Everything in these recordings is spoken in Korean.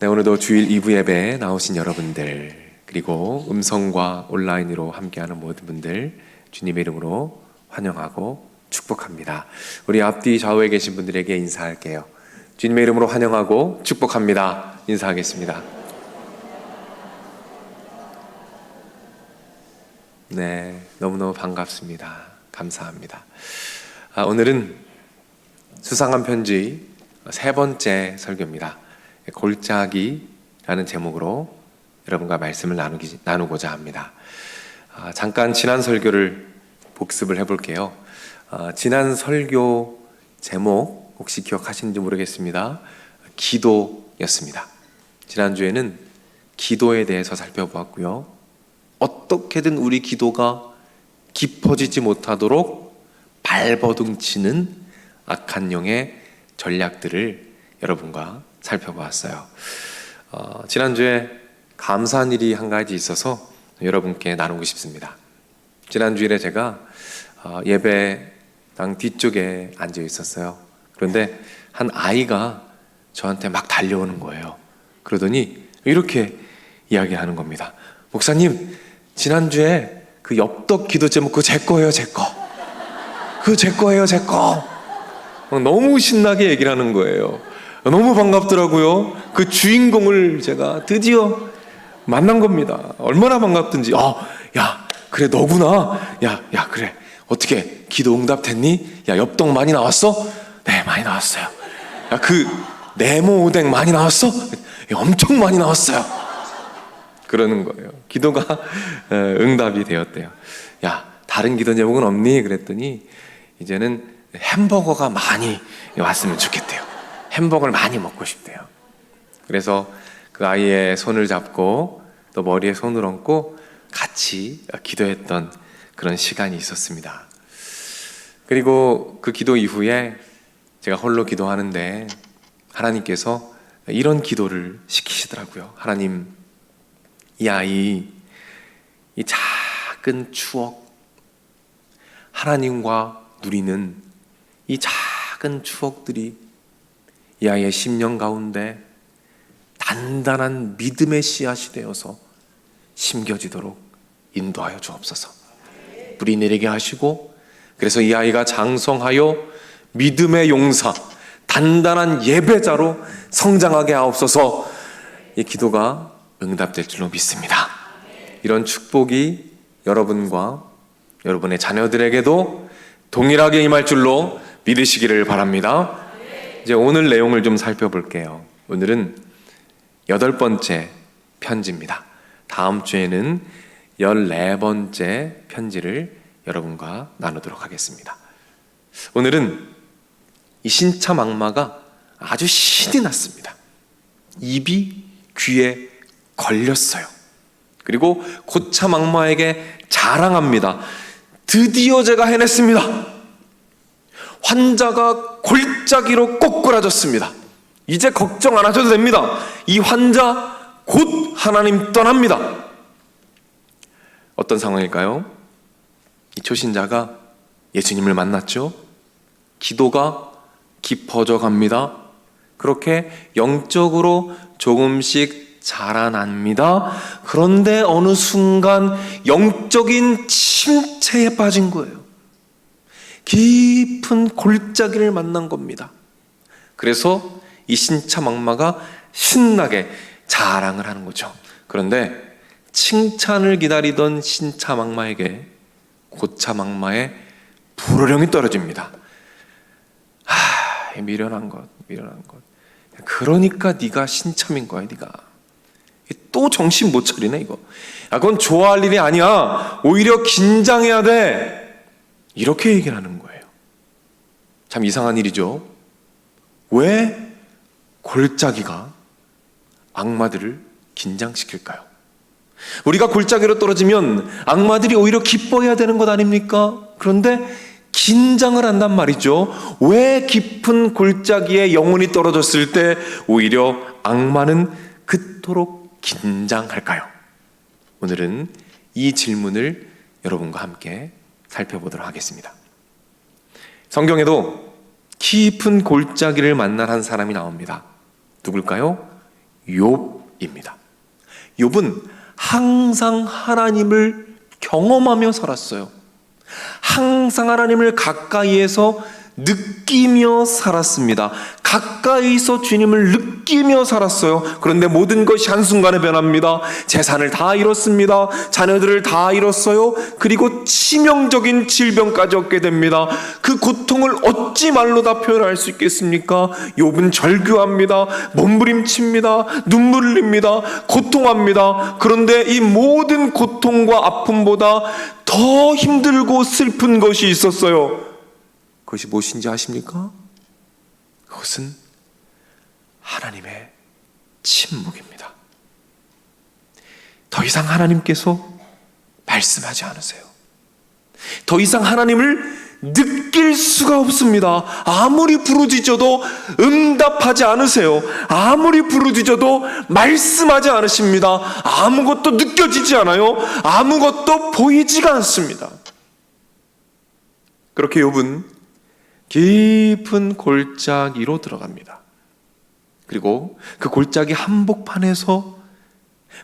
네, 오늘도 주일 2부 예배에 나오신 여러분들, 그리고 음성과 온라인으로 함께하는 모든 분들 주님의 이름으로 환영하고 축복합니다. 우리 앞뒤 좌우에 계신 분들에게 인사할게요. 주님의 이름으로 환영하고 축복합니다. 인사하겠습니다. 네, 너무너무 반갑습니다. 감사합니다. 오늘은 수상한 편지 세 번째 설교입니다. 골짜기라는 제목으로 여러분과 말씀을 나누고자 합니다. 잠깐 지난 설교를 복습을 해볼게요. 지난 설교 제목 혹시 기억하시는지 모르겠습니다. 기도였습니다. 지난주에는 기도에 대해서 살펴보았고요. 어떻게든 우리 기도가 깊어지지 못하도록 발버둥치는 악한 영의 전략들을 여러분과 살펴보았어요. 지난주에 감사한 일이 한 가지 있어서 여러분께 나누고 싶습니다. 지난 주일에 제가 예배당 뒤쪽에 앉아 있었어요. 그런데 한 아이가 저한테 막 달려오는 거예요. 그러더니 이렇게 이야기하는 겁니다. 목사님, 지난주에 그 엽떡 기도 제목 그거 제 거예요, 제 거. 그거 제 거예요, 제 거. 너무 신나게 얘기를 하는 거예요. 너무 반갑더라고요. 그 주인공을 제가 드디어 만난 겁니다. 얼마나 반갑든지. 야, 그래 너구나. 야, 그래. 어떻게 기도 응답됐니? 야, 엽떡 많이 나왔어? 네, 많이 나왔어요. 야, 그 네모 오뎅 많이 나왔어? 엄청 많이 나왔어요. 그러는 거예요. 기도가 응답이 되었대요. 야, 다른 기도 제목은 없니? 그랬더니 이제는 햄버거가 많이 왔으면 좋겠대요. 햄버거를 많이 먹고 싶대요. 그래서 그 아이의 손을 잡고 또 머리에 손을 얹고 같이 기도했던 그런 시간이 있었습니다. 그리고 그 기도 이후에 제가 홀로 기도하는데 하나님께서 이런 기도를 시키시더라고요. 하나님, 이 아이, 이 작은 추억, 하나님과 누리는 이 작은 추억들이 이 아이의 심령 가운데 단단한 믿음의 씨앗이 되어서 심겨지도록 인도하여 주옵소서. 뿌리 내리게 하시고, 그래서 이 아이가 장성하여 믿음의 용사, 단단한 예배자로 성장하게 하옵소서. 이 기도가 응답될 줄로 믿습니다. 이런 축복이 여러분과 여러분의 자녀들에게도 동일하게 임할 줄로 믿으시기를 바랍니다. 이제 오늘 내용을 좀 살펴볼게요. 오늘은 8번째 편지입니다. 다음 주에는 14번째 편지를 여러분과 나누도록 하겠습니다. 오늘은 이 신참 악마가 아주 신이 났습니다. 입이 귀에 걸렸어요. 그리고 고참 악마에게 자랑합니다. 드디어 제가 해냈습니다. 환자가 골짜기로 꼬꾸라졌습니다. 이제 걱정 안 하셔도 됩니다. 이 환자 곧 하나님 떠납니다. 어떤 상황일까요? 이 초신자가 예수님을 만났죠. 기도가 깊어져 갑니다. 그렇게 영적으로 조금씩 자라납니다. 그런데 어느 순간 영적인 침체에 빠진 거예요. 깊은 골짜기를 만난 겁니다. 그래서 이 신참 악마가 신나게 자랑을 하는 거죠. 그런데 칭찬을 기다리던 신참 악마에게 고참 악마의 불호령이 떨어집니다. 미련한 것. 그러니까 네가 신참인 거야, 네가. 또 정신 못 차리네, 이거. 그건 좋아할 일이 아니야. 오히려 긴장해야 돼. 이렇게 얘기를 하는 거예요. 참 이상한 일이죠. 왜 골짜기가 악마들을 긴장시킬까요? 우리가 골짜기로 떨어지면 악마들이 오히려 기뻐해야 되는 것 아닙니까? 그런데 긴장을 한단 말이죠. 왜 깊은 골짜기에 영혼이 떨어졌을 때 오히려 악마는 그토록 긴장할까요? 오늘은 이 질문을 여러분과 함께 살펴보도록 하겠습니다. 성경에도 깊은 골짜기를 만난 한 사람이 나옵니다. 누굴까요? 욥입니다. 욥은 항상 하나님을 경험하며 살았어요. 항상 하나님을 가까이에서 느끼며 살았습니다. 가까이서 주님을 느끼며 살았어요. 그런데 모든 것이 한순간에 변합니다. 재산을 다 잃었습니다. 자녀들을 다 잃었어요. 그리고 치명적인 질병까지 얻게 됩니다. 그 고통을 어찌 말로 다 표현할 수 있겠습니까? 욥은 절규합니다. 몸부림칩니다. 눈물을 흘립니다. 고통합니다. 그런데 이 모든 고통과 아픔보다 더 힘들고 슬픈 것이 있었어요. 그것이 무엇인지 아십니까? 그것은 하나님의 침묵입니다. 더 이상 하나님께서 말씀하지 않으세요. 더 이상 하나님을 느낄 수가 없습니다. 아무리 부르짖어도 응답하지 않으세요. 아무리 부르짖어도 말씀하지 않으십니다. 아무것도 느껴지지 않아요. 아무것도 보이지가 않습니다. 그렇게 욥은 깊은 골짜기로 들어갑니다. 그리고 그 골짜기 한복판에서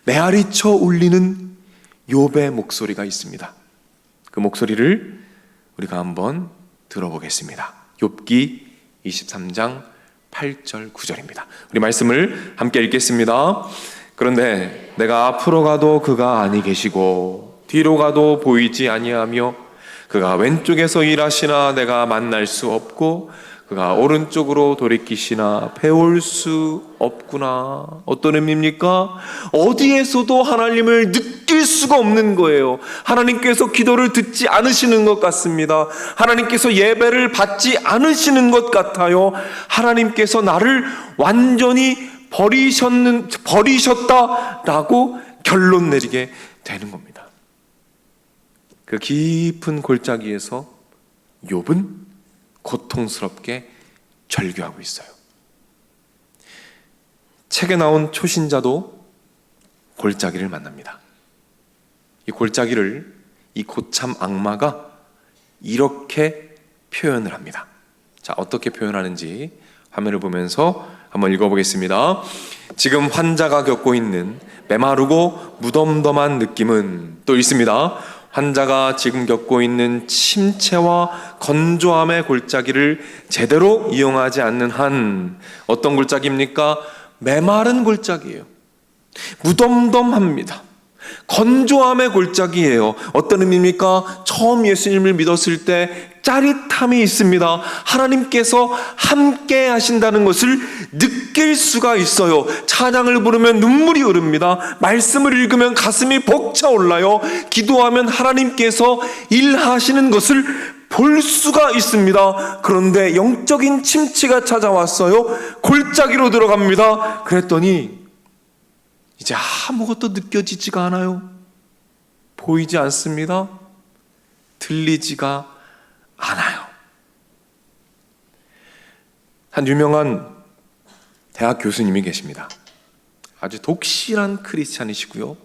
메아리쳐 울리는 욥의 목소리가 있습니다. 그 목소리를 우리가 한번 들어보겠습니다. 욥기 23장 8절 9절입니다. 우리 말씀을 함께 읽겠습니다. 그런데 내가 앞으로 가도 그가 아니 계시고 뒤로 가도 보이지 아니하며 그가 왼쪽에서 일하시나 내가 만날 수 없고 그가 오른쪽으로 돌이키시나 배울 수 없구나. 어떤 의미입니까? 어디에서도 하나님을 느낄 수가 없는 거예요. 하나님께서 기도를 듣지 않으시는 것 같습니다. 하나님께서 예배를 받지 않으시는 것 같아요. 하나님께서 나를 완전히 버리셨다라고 결론 내리게 되는 겁니다. 그 깊은 골짜기에서 욥은 고통스럽게 절규하고 있어요. 책에 나온 초신자도 골짜기를 만납니다. 이 골짜기를 이 고참 악마가 이렇게 표현을 합니다. 자, 어떻게 표현하는지 화면을 보면서 한번 읽어보겠습니다. 지금 환자가 겪고 있는 메마르고 무덤덤한 느낌은 또 있습니다. 환자가 지금 겪고 있는 침체와 건조함의 골짜기를 제대로 이용하지 않는 한 어떤 골짜기입니까? 메마른 골짜기예요. 무덤덤합니다. 건조함의 골짜기예요. 어떤 의미입니까? 처음 예수님을 믿었을 때 짜릿함이 있습니다. 하나님께서 함께 하신다는 것을 느낄 수가 있어요. 찬양을 부르면 눈물이 흐릅니다. 말씀을 읽으면 가슴이 벅차올라요. 기도하면 하나님께서 일하시는 것을 볼 수가 있습니다. 그런데 영적인 침체가 찾아왔어요. 골짜기로 들어갑니다. 그랬더니 이제 아무것도 느껴지지가 않아요. 보이지 않습니다. 들리지가 않아요. 한 유명한 대학 교수님이 계십니다. 아주 독실한 크리스찬이시고요.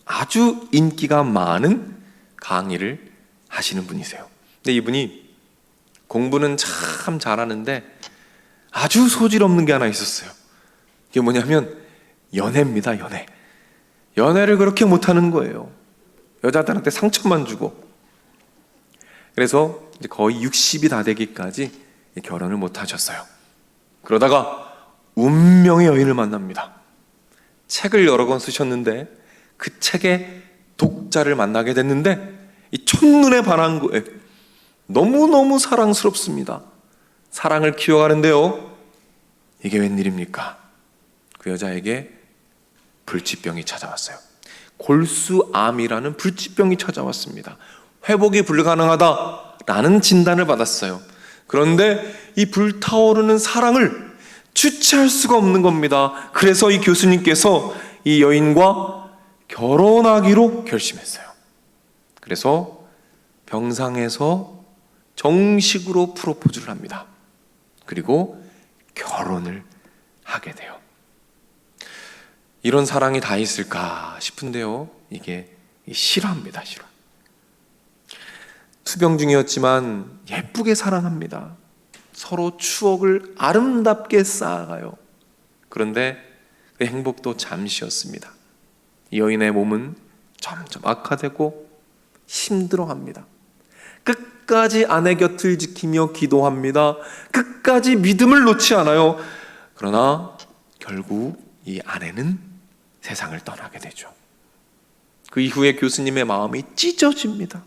아주 인기가 많은 강의를 하시는 분이세요. 근데 이분이 공부는 참 잘하는데 아주 소질 없는 게 하나 있었어요. 이게 뭐냐면 연애입니다. 연애를 그렇게 못하는 거예요. 여자들한테 상처만 주고. 그래서 이제 거의 60이 다 되기까지 결혼을 못 하셨어요. 그러다가 운명의 여인을 만납니다. 책을 여러 권 쓰셨는데 그 책의 독자를 만나게 됐는데 이 첫눈에 반한 거예요. 너무너무 사랑스럽습니다. 사랑을 키워가는데요, 이게 웬일입니까? 그 여자에게 불치병이 찾아왔어요. 골수암이라는 불치병이 찾아왔습니다. 회복이 불가능하다라는 진단을 받았어요. 그런데 이 불타오르는 사랑을 주체할 수가 없는 겁니다. 그래서 이 교수님께서 이 여인과 결혼하기로 결심했어요. 그래서 병상에서 정식으로 프로포즈를 합니다. 그리고 결혼을 하게 돼요. 이런 사랑이 다 있을까 싶은데요, 이게 실화입니다. 실화. 투병 중이었지만 예쁘게 사랑합니다. 서로 추억을 아름답게 쌓아가요. 그런데 그 행복도 잠시였습니다. 이 여인의 몸은 점점 악화되고 힘들어합니다. 끝까지 아내 곁을 지키며 기도합니다. 끝까지 믿음을 놓지 않아요. 그러나 결국 이 아내는 세상을 떠나게 되죠. 그 이후에 교수님의 마음이 찢어집니다.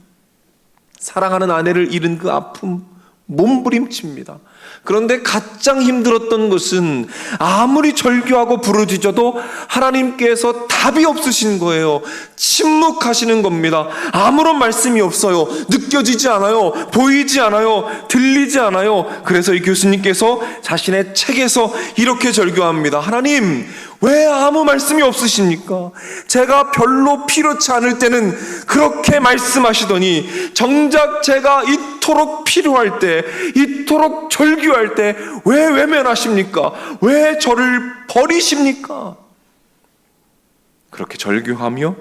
사랑하는 아내를 잃은 그 아픔 몸부림칩니다. 그런데 가장 힘들었던 것은 아무리 절규하고 부르짖어도 하나님께서 답이 없으신 거예요. 침묵하시는 겁니다. 아무런 말씀이 없어요. 느껴지지 않아요. 보이지 않아요. 들리지 않아요. 그래서 이 교수님께서 자신의 책에서 이렇게 절규합니다. 하나님, 왜 아무 말씀이 없으십니까? 제가 별로 필요치 않을 때는 그렇게 말씀하시더니 정작 제가 이토록 필요할 때, 이토록 절규할 때 왜 외면하십니까? 왜 저를 버리십니까? 그렇게 절규하며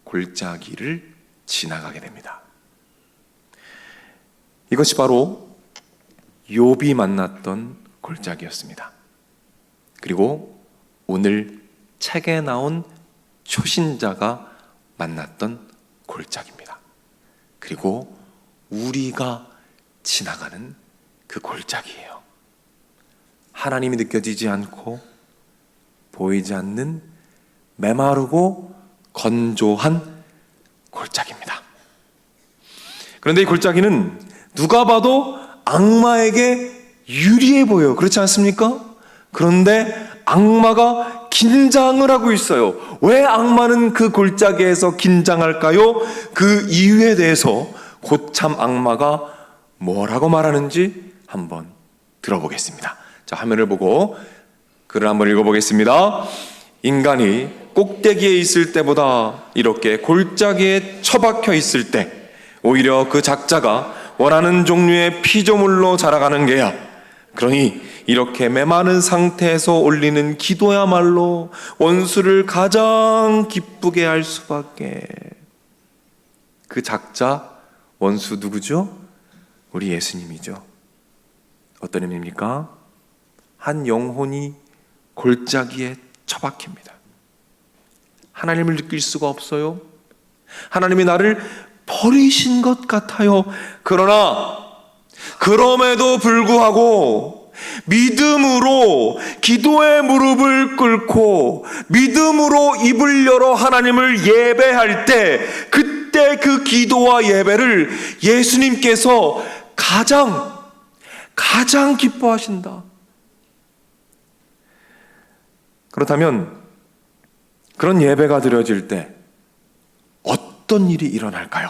골짜기를 지나가게 됩니다. 이것이 바로 욥이 만났던 골짜기였습니다. 그리고 오늘 책에 나온 초신자가 만났던 골짜기입니다. 그리고 우리가 지나가는 그 골짜기예요. 하나님이 느껴지지 않고 보이지 않는 메마르고 건조한 골짜기입니다. 그런데 이 골짜기는 누가 봐도 악마에게 유리해 보여요. 그렇지 않습니까? 그런데 악마가 긴장을 하고 있어요. 왜 악마는 그 골짜기에서 긴장할까요? 그 이유에 대해서 고참 악마가 뭐라고 말하는지 한번 들어보겠습니다. 자, 화면을 보고 글을 한번 읽어보겠습니다. 인간이 꼭대기에 있을 때보다 이렇게 골짜기에 처박혀 있을 때 오히려 그 작자가 원하는 종류의 피조물로 자라가는 게야. 그러니 이렇게 메마른 상태에서 올리는 기도야말로 원수를 가장 기쁘게 할 수밖에. 그 작자 원수 누구죠? 우리 예수님이죠. 어떤 의미입니까? 한 영혼이 골짜기에 처박힙니다. 하나님을 느낄 수가 없어요. 하나님이 나를 버리신 것 같아요. 그러나 그럼에도 불구하고 믿음으로 기도의 무릎을 꿇고 믿음으로 입을 열어 하나님을 예배할 때, 그때 그 기도와 예배를 예수님께서 가장 기뻐하신다. 그렇다면 그런 예배가 드려질 때 어떤 일이 일어날까요?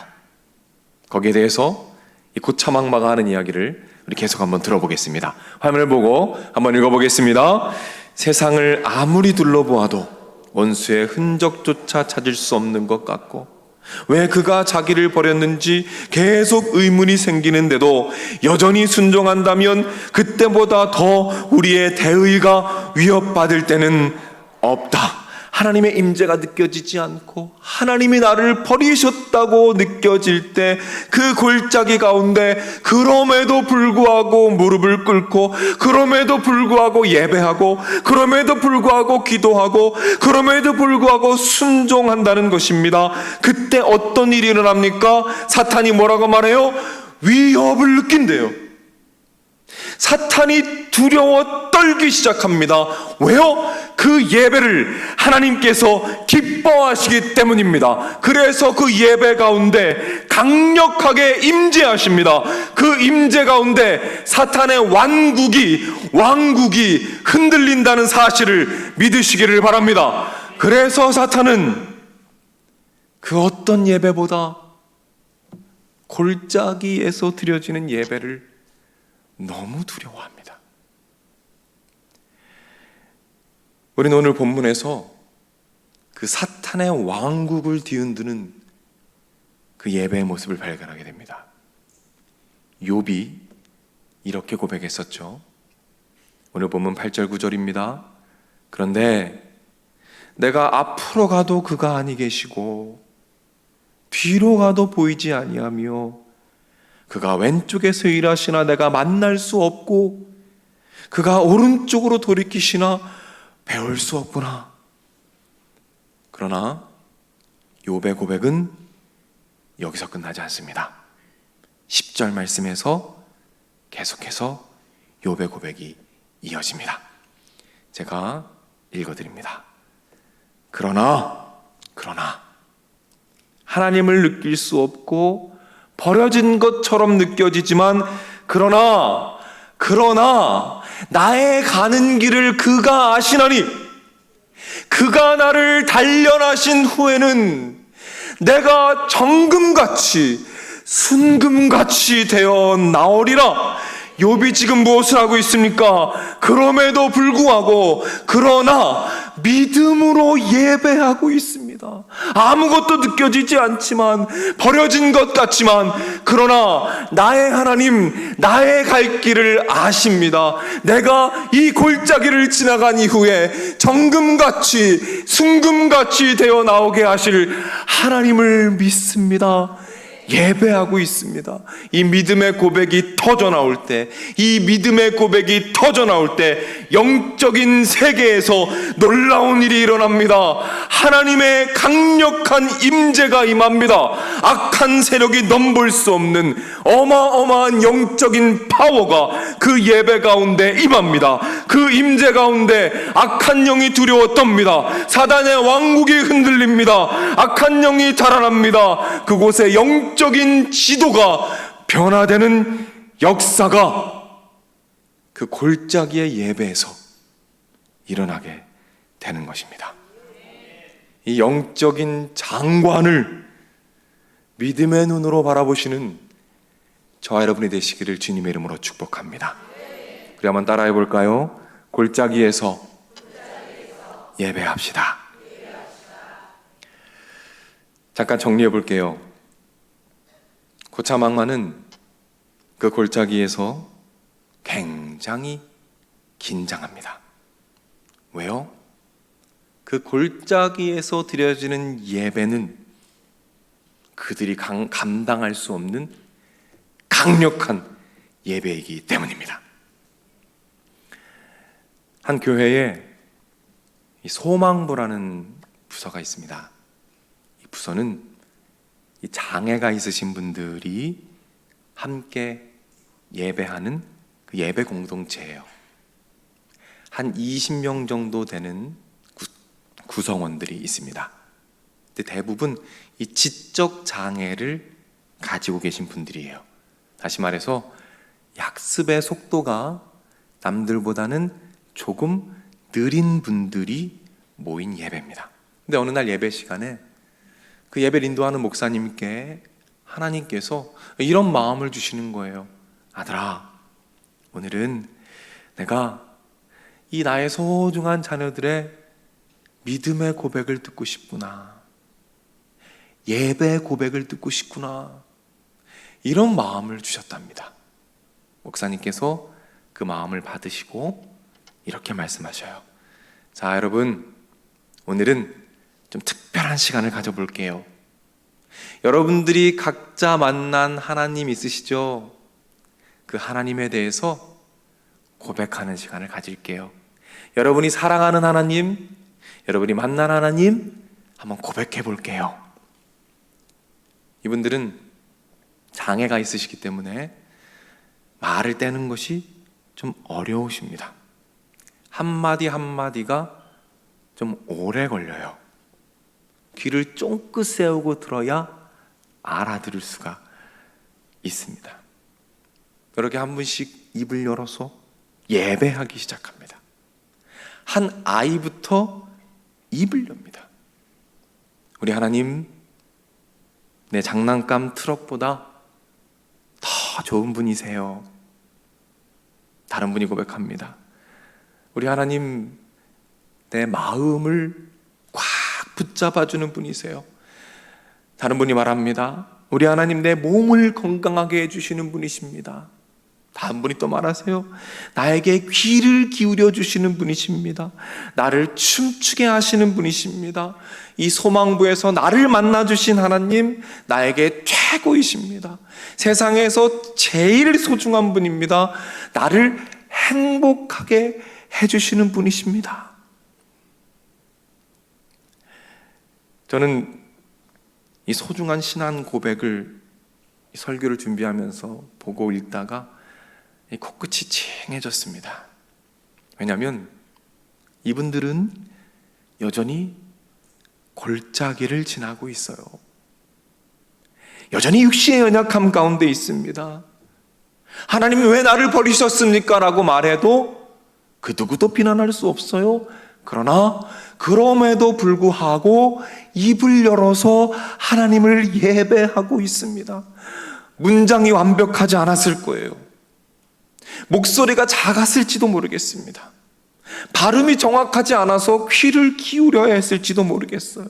거기에 대해서 이 고참 악마가 하는 이야기를 우리 계속 한번 들어보겠습니다. 화면을 보고 한번 읽어보겠습니다. 세상을 아무리 둘러보아도 원수의 흔적조차 찾을 수 없는 것 같고, 왜 그가 자기를 버렸는지 계속 의문이 생기는데도 여전히 순종한다면 그때보다 더 우리의 대의가 위협받을 때는 없다. 하나님의 임재가 느껴지지 않고 하나님이 나를 버리셨다고 느껴질 때 그 골짜기 가운데 그럼에도 불구하고 무릎을 꿇고, 그럼에도 불구하고 예배하고, 그럼에도 불구하고 기도하고, 그럼에도 불구하고 순종한다는 것입니다. 그때 어떤 일이 일어납니까? 사탄이 뭐라고 말해요? 위협을 느낀대요. 사탄이 두려워 떨기 시작합니다. 왜요? 그 예배를 하나님께서 기뻐하시기 때문입니다. 그래서 그 예배 가운데 강력하게 임재하십니다. 그 임재 가운데 사탄의 왕국이 흔들린다는 사실을 믿으시기를 바랍니다. 그래서 사탄은 그 어떤 예배보다 골짜기에서 드려지는 예배를 너무 두려워합니다. 우리는 오늘 본문에서 그 사탄의 왕국을 뒤흔드는 그 예배의 모습을 발견하게 됩니다. 욥이 이렇게 고백했었죠. 오늘 본문 8절 9절입니다. 그런데 내가 앞으로 가도 그가 아니 계시고 뒤로 가도 보이지 아니하며 그가 왼쪽에서 일하시나 내가 만날 수 없고 그가 오른쪽으로 돌이키시나 배울 수 없구나. 그러나 욥의 고백은 여기서 끝나지 않습니다. 10절 말씀에서 계속해서 욥의 고백이 이어집니다. 제가 읽어드립니다. 그러나 하나님을 느낄 수 없고 버려진 것처럼 느껴지지만 그러나 나의 가는 길을 그가 아시나니 그가 나를 단련하신 후에는 내가 정금같이 순금같이 되어 나오리라. 욥이 지금 무엇을 하고 있습니까? 그럼에도 불구하고 그러나 믿음으로 예배하고 있습니다. 아무것도 느껴지지 않지만 버려진 것 같지만 그러나 나의 하나님, 나의 갈 길을 아십니다. 내가 이 골짜기를 지나간 이후에 정금같이 순금같이 되어 나오게 하실 하나님을 믿습니다. 예배하고 있습니다. 이 믿음의 고백이 터져 나올 때, 이 믿음의 고백이 터져 나올 때 영적인 세계에서 놀라운 일이 일어납니다. 하나님의 강력한 임재가 임합니다. 악한 세력이 넘볼 수 없는 어마어마한 영적인 파워가 그 예배 가운데 임합니다. 그 임재 가운데 악한 영이 두려워 떱니다. 사단의 왕국이 흔들립니다. 악한 영이 달아납니다. 그곳에 영적인 지도가 변화되는 역사가 그 골짜기의 예배에서 일어나게 되는 것입니다. 이 영적인 장관을 믿음의 눈으로 바라보시는 저와 여러분이 되시기를 주님의 이름으로 축복합니다. 우리 한번 따라해 볼까요? 골짜기에서 예배합시다. 잠깐 정리해 볼게요. 고참 악마는 그 골짜기에서 굉장히 긴장합니다. 왜요? 그 골짜기에서 드려지는 예배는 그들이 감당할 수 없는 강력한 예배이기 때문입니다. 한 교회에 이 소망부라는 부서가 있습니다. 이 부서는 이 장애가 있으신 분들이 함께 예배하는 그 예배 공동체예요. 한 20명 정도 되는 구성원들이 있습니다. 근데 대부분 이 지적 장애를 가지고 계신 분들이에요. 다시 말해서 약습의 속도가 남들보다는 조금 느린 분들이 모인 예배입니다. 근데 어느 날 예배 시간에 그 예배를 인도하는 목사님께 하나님께서 이런 마음을 주시는 거예요. 아들아, 오늘은 내가 이 나의 소중한 자녀들의 믿음의 고백을 듣고 싶구나, 예배의 고백을 듣고 싶구나, 이런 마음을 주셨답니다. 목사님께서 그 마음을 받으시고 이렇게 말씀하셔요. 자, 여러분, 오늘은 좀 특별한 시간을 가져볼게요. 여러분들이 각자 만난 하나님 있으시죠? 그 하나님에 대해서 고백하는 시간을 가질게요. 여러분이 사랑하는 하나님, 여러분이 만난 하나님 한번 고백해 볼게요. 이분들은 장애가 있으시기 때문에 말을 떼는 것이 좀 어려우십니다. 한마디 한마디가 좀 오래 걸려요. 귀를 쫑긋 세우고 들어야 알아들을 수가 있습니다. 그렇게 한 분씩 입을 열어서 예배하기 시작합니다. 한 아이부터 입을 엽니다. 우리 하나님, 내 장난감 트럭보다 더 좋은 분이세요. 다른 분이 고백합니다. 우리 하나님, 내 마음을 꽉 붙잡아주는 분이세요. 다른 분이 말합니다. 우리 하나님, 내 몸을 건강하게 해주시는 분이십니다. 다른 분이 또 말하세요. 나에게 귀를 기울여 주시는 분이십니다. 나를 춤추게 하시는 분이십니다. 이 소망부에서 나를 만나주신 하나님, 나에게 최고이십니다. 세상에서 제일 소중한 분입니다. 나를 행복하게 해주시는 분이십니다. 저는 이 소중한 신앙 고백을 이 설교를 준비하면서 보고 읽다가 이 코끝이 찡해졌습니다. 왜냐하면 이분들은 여전히 골짜기를 지나고 있어요. 여전히 육신의 연약함 가운데 있습니다. 하나님이 왜 나를 버리셨습니까? 라고 말해도 그 누구도 비난할 수 없어요. 그러나 그럼에도 불구하고 입을 열어서 하나님을 예배하고 있습니다. 문장이 완벽하지 않았을 거예요. 목소리가 작았을지도 모르겠습니다. 발음이 정확하지 않아서 귀를 기울여야 했을지도 모르겠어요.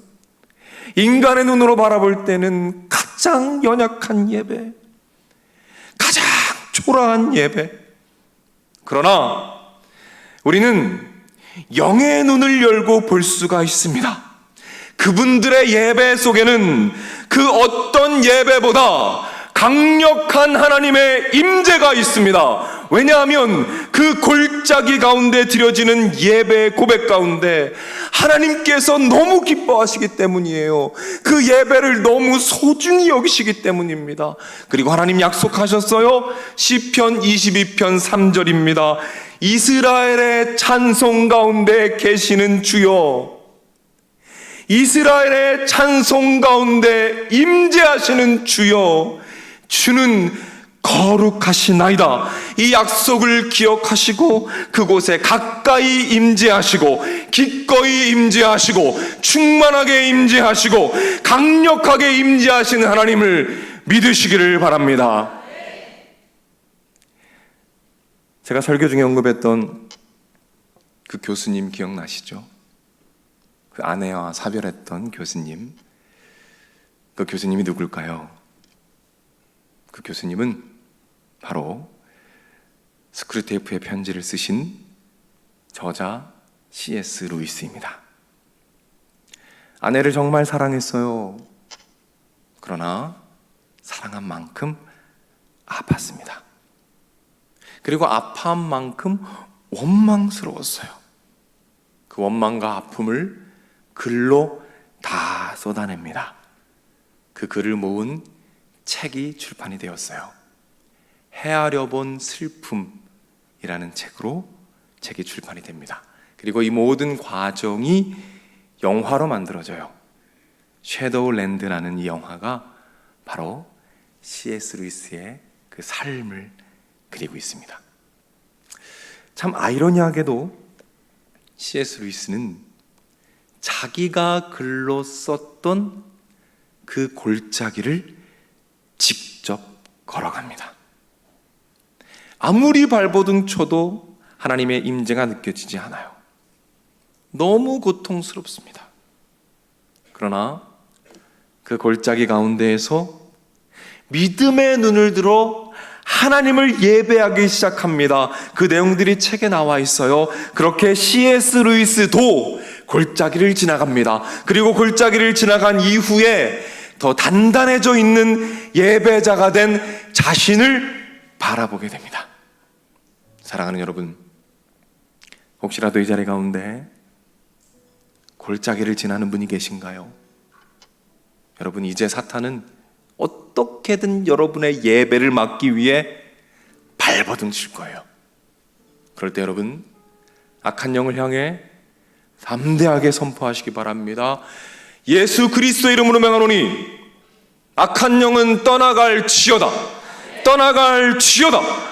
인간의 눈으로 바라볼 때는 가장 연약한 예배, 가장 초라한 예배. 그러나 우리는 영의 눈을 열고 볼 수가 있습니다. 그분들의 예배 속에는 그 어떤 예배보다 강력한 하나님의 임재가 있습니다. 왜냐하면 그 골짜기 가운데 드려지는 예배의 고백 가운데 하나님께서 너무 기뻐하시기 때문이에요. 그 예배를 너무 소중히 여기시기 때문입니다. 그리고 하나님 약속하셨어요. 시편 22편 3절입니다. 이스라엘의 찬송 가운데 계시는 주여, 이스라엘의 찬송 가운데 임재하시는 주여, 주는 거룩하시나이다. 이 약속을 기억하시고 그곳에 가까이 임재하시고 기꺼이 임재하시고 충만하게 임재하시고 강력하게 임재하시는 하나님을 믿으시기를 바랍니다. 제가 설교 중에 언급했던 그 교수님 기억나시죠? 그 아내와 사별했던 교수님. 그 교수님이 누굴까요? 그 교수님은 바로 스크류테이프의 편지를 쓰신 저자 C.S. 루이스입니다. 아내를 정말 사랑했어요. 그러나 사랑한 만큼 아팠습니다. 그리고 아파한 만큼 원망스러웠어요. 그 원망과 아픔을 글로 다 쏟아냅니다. 그 글을 모은 책이 출판이 되었어요. 헤아려 본 슬픔이라는 책이 출판이 됩니다. 그리고 이 모든 과정이 영화로 만들어져요. 섀도우랜드라는 이 영화가 바로 C.S. 루이스의 그 삶을 그리고 있습니다. 참 아이러니하게도 C.S. 루이스는 자기가 글로 썼던 그 골짜기를 직접 걸어갑니다. 아무리 발버둥 쳐도 하나님의 임재가 느껴지지 않아요. 너무 고통스럽습니다. 그러나 그 골짜기 가운데에서 믿음의 눈을 들어 하나님을 예배하기 시작합니다. 그 내용들이 책에 나와 있어요. 그렇게 C.S. 루이스도 골짜기를 지나갑니다. 그리고 골짜기를 지나간 이후에 더 단단해져 있는 예배자가 된 자신을 바라보게 됩니다. 사랑하는 여러분, 혹시라도 이 자리 가운데 골짜기를 지나는 분이 계신가요? 여러분, 이제 사탄은 어떻게든 여러분의 예배를 막기 위해 발버둥 칠 거예요. 그럴 때 여러분, 악한 영을 향해 담대하게 선포하시기 바랍니다. 예수 그리스도의 이름으로 명하노니 악한 영은 떠나갈지어다. 떠나갈지어다.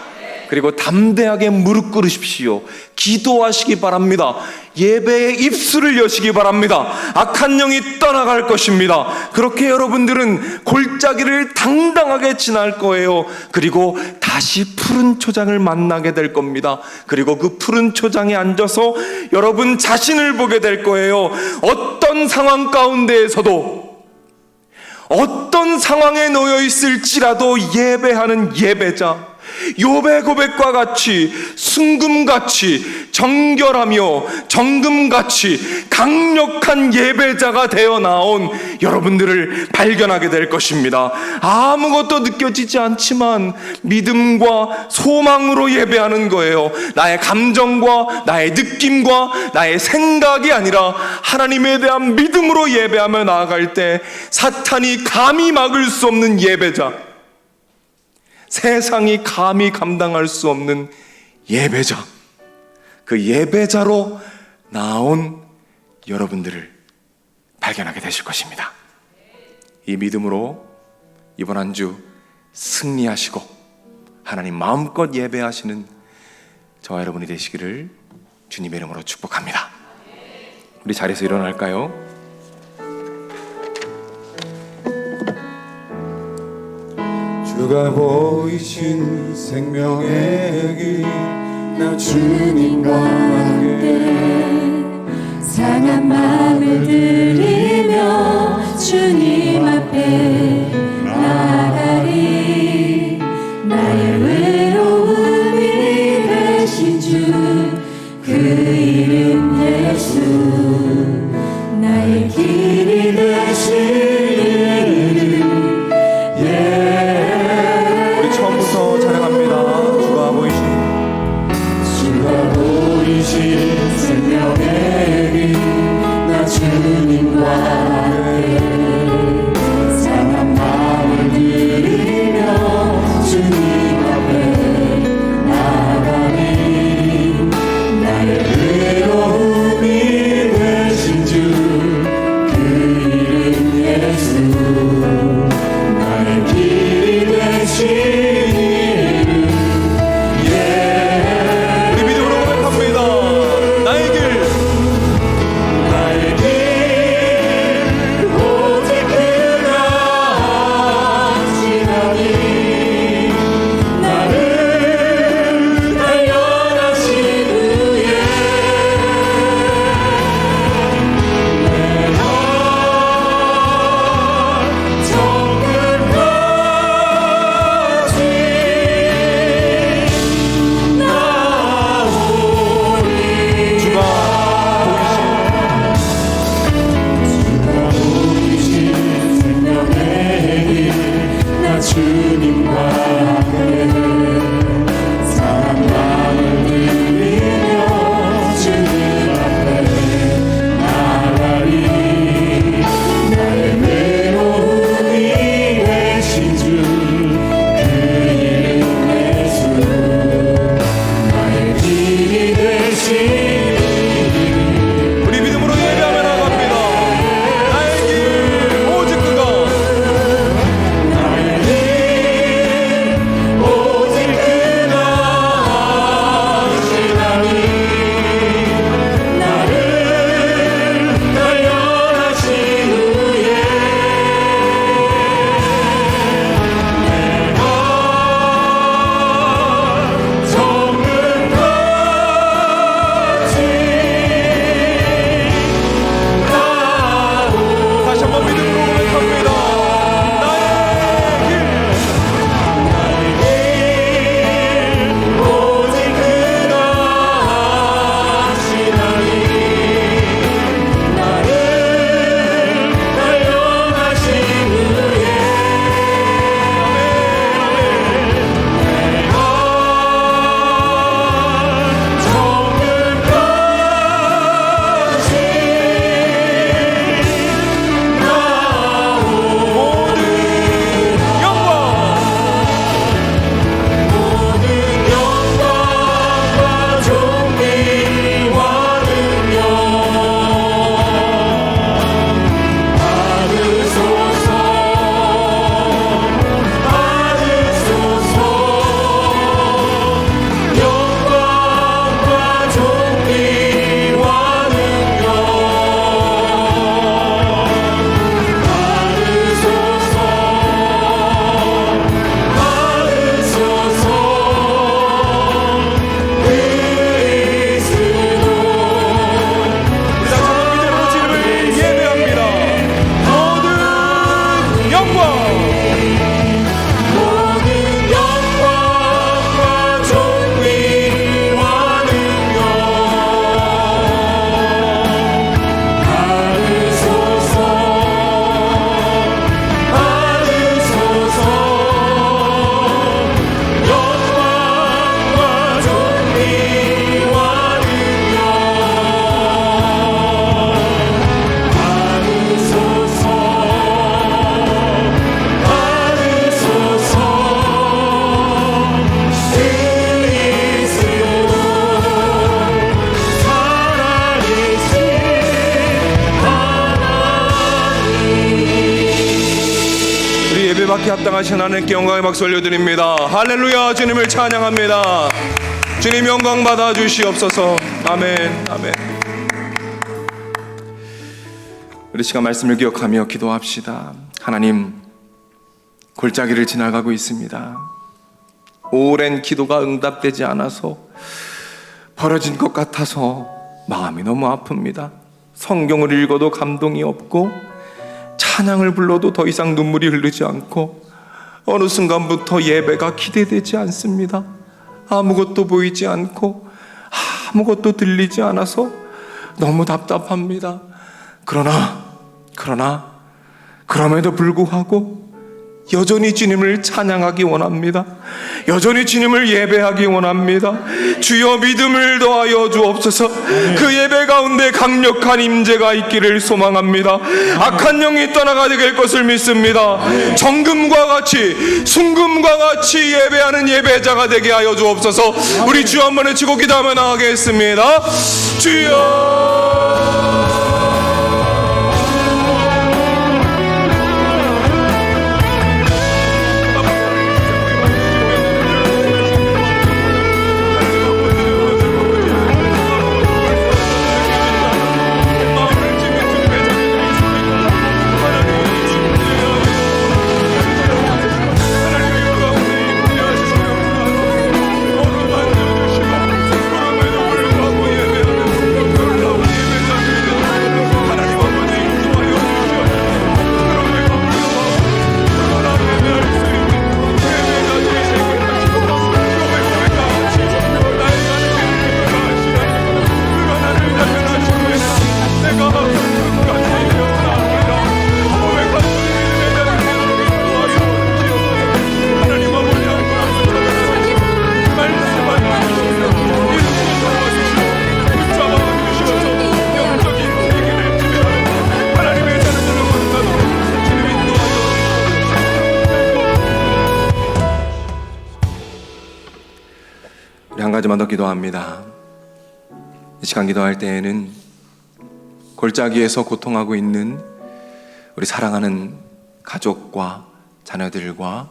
그리고 담대하게 무릎 꿇으십시오. 기도하시기 바랍니다. 예배의 입술을 여시기 바랍니다. 악한 영이 떠나갈 것입니다. 그렇게 여러분들은 골짜기를 당당하게 지날 거예요. 그리고 다시 푸른 초장을 만나게 될 겁니다. 그리고 그 푸른 초장에 앉아서 여러분 자신을 보게 될 거예요. 어떤 상황 가운데에서도, 어떤 상황에 놓여 있을지라도 예배하는 예배자, 욥의 고백과 같이 순금같이 정결하며 정금같이 강력한 예배자가 되어 나온 여러분들을 발견하게 될 것입니다. 아무것도 느껴지지 않지만 믿음과 소망으로 예배하는 거예요. 나의 감정과 나의 느낌과 나의 생각이 아니라 하나님에 대한 믿음으로 예배하며 나아갈 때 사탄이 감히 막을 수 없는 예배자, 세상이 감히 감당할 수 없는 예배자, 그 예배자로 나온 여러분들을 발견하게 되실 것입니다. 이 믿음으로 이번 한 주 승리하시고 하나님 마음껏 예배하시는 저와 여러분이 되시기를 주님의 이름으로 축복합니다. 우리 자리에서 일어날까요? 주가 보이신 생명의 길, 나 주님과 함께 상한 마음을 들이며 주님 앞에 나가리. 나의 외로움이 되신 주 그 이름 예수, 나의 길이 되신 이름 우리 처음부터 찬양합니다. 주가 보이신 생명의 길, 나 주님과 함께 상한 마음을 들이며 주님 앞에 나가니. 나의 외로움이 되신 주 그 이름 예수, 나의 길이 되신 이름 우리 믿음으로 고백합니다. 나의 길, 나의 길 받기 합당하신 하나님께 영광의 박수 올려드립니다. 할렐루야. 주님을 찬양합니다. 주님 영광 받아 주시옵소서. 아멘. 아멘. 우리 시간 말씀을 기억하며 기도합시다. 하나님, 골짜기를 지나가고 있습니다. 오랜 기도가 응답되지 않아서 벌어진 것 같아서 마음이 너무 아픕니다. 성경을 읽어도 감동이 없고 찬양을 불러도 더 이상 눈물이 흐르지 않고 어느 순간부터 예배가 기대되지 않습니다. 아무것도 보이지 않고 아무것도 들리지 않아서 너무 답답합니다. 그럼에도 불구하고 여전히 주님을 찬양하기 원합니다. 여전히 주님을 예배하기 원합니다. 주여 믿음을 더하여 주옵소서. 그 예배 가운데 강력한 임재가 있기를 소망합니다. 악한 영이 떠나가게 될 것을 믿습니다. 정금과 같이 순금과 같이 예배하는 예배자가 되게 하여 주옵소서. 우리 주 한번 외치고 기도하며 나가겠습니다. 주여. 한 가지만 더 기도합니다. 이 시간 기도할 때에는 골짜기에서 고통하고 있는 우리 사랑하는 가족과 자녀들과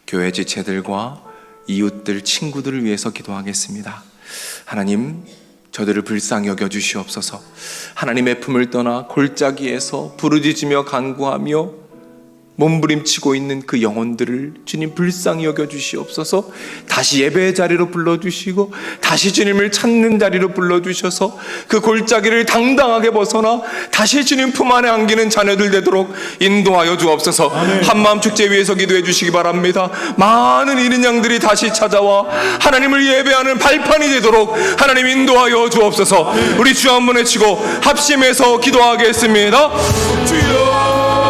교회 지체들과 이웃들, 친구들을 위해서 기도하겠습니다. 하나님, 저들을 불쌍히 여겨 주시옵소서. 하나님의 품을 떠나 골짜기에서 부르짖으며 간구하며 몸부림치고 있는 그 영혼들을 주님 불쌍히 여겨 주시옵소서. 다시 예배의 자리로 불러주시고 다시 주님을 찾는 자리로 불러주셔서 그 골짜기를 당당하게 벗어나 다시 주님 품 안에 안기는 자녀들 되도록 인도하여 주옵소서. 한마음 축제 위해서 기도해 주시기 바랍니다. 많은 잃은 양들이 다시 찾아와 하나님을 예배하는 발판이 되도록 하나님 인도하여 주옵소서. 우리 주 한번 외치고 합심해서 기도하겠습니다. 주여.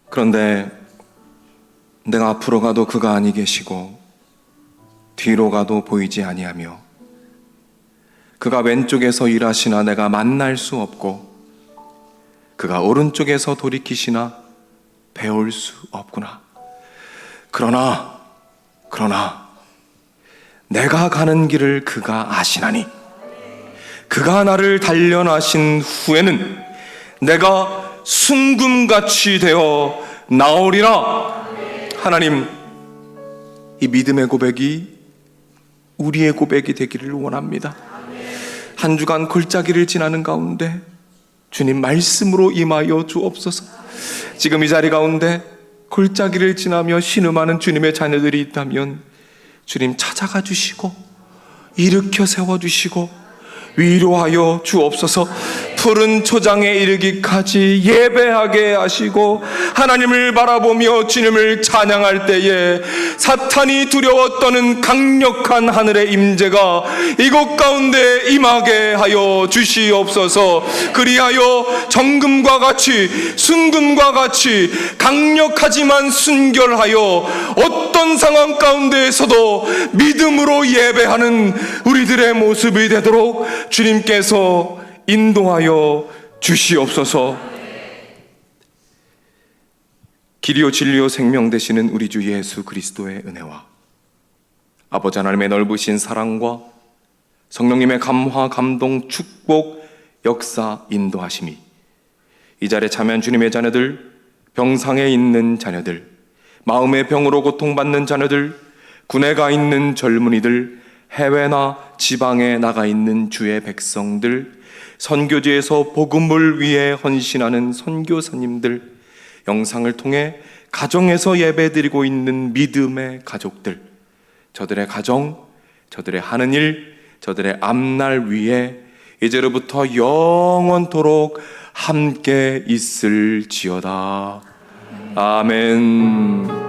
그런데 내가 앞으로 가도 그가 아니 계시고 뒤로 가도 보이지 아니하며 그가 왼쪽에서 일하시나 내가 만날 수 없고 그가 오른쪽에서 돌이키시나 배울 수 없구나. 그러나 내가 가는 길을 그가 아시나니 그가 나를 단련하신 후에는 내가 순금같이 되어 나오리라. 하나님, 이 믿음의 고백이 우리의 고백이 되기를 원합니다. 한 주간 골짜기를 지나는 가운데 주님 말씀으로 임하여 주옵소서. 지금 이 자리 가운데 골짜기를 지나며 신음하는 주님의 자녀들이 있다면 주님 찾아가 주시고 일으켜 세워주시고 위로하여 주옵소서. 푸른 초장에 이르기까지 예배하게 하시고 하나님을 바라보며 주님을 찬양할 때에 사탄이 두려워 떠는 강력한 하늘의 임재가 이곳 가운데 임하게 하여 주시옵소서. 그리하여 정금과 같이 순금과 같이 강력하지만 순결하여 어떤 상황 가운데에서도 믿음으로 예배하는 우리들의 모습이 되도록 주님께서 인도하여 주시옵소서. 길이요 진리요 생명 되시는 우리 주 예수 그리스도의 은혜와 아버지 하나님의 넓으신 사랑과 성령님의 감화 감동 축복 역사 인도하심이 이 자리에 참여한 주님의 자녀들, 병상에 있는 자녀들, 마음의 병으로 고통받는 자녀들, 군에 가 있는 젊은이들, 해외나 지방에 나가 있는 주의 백성들, 선교지에서 복음을 위해 헌신하는 선교사님들, 영상을 통해 가정에서 예배드리고 있는 믿음의 가족들, 저들의 가정, 저들의 하는 일, 저들의 앞날 위에 이제로부터 영원토록 함께 있을지어다. 아멘.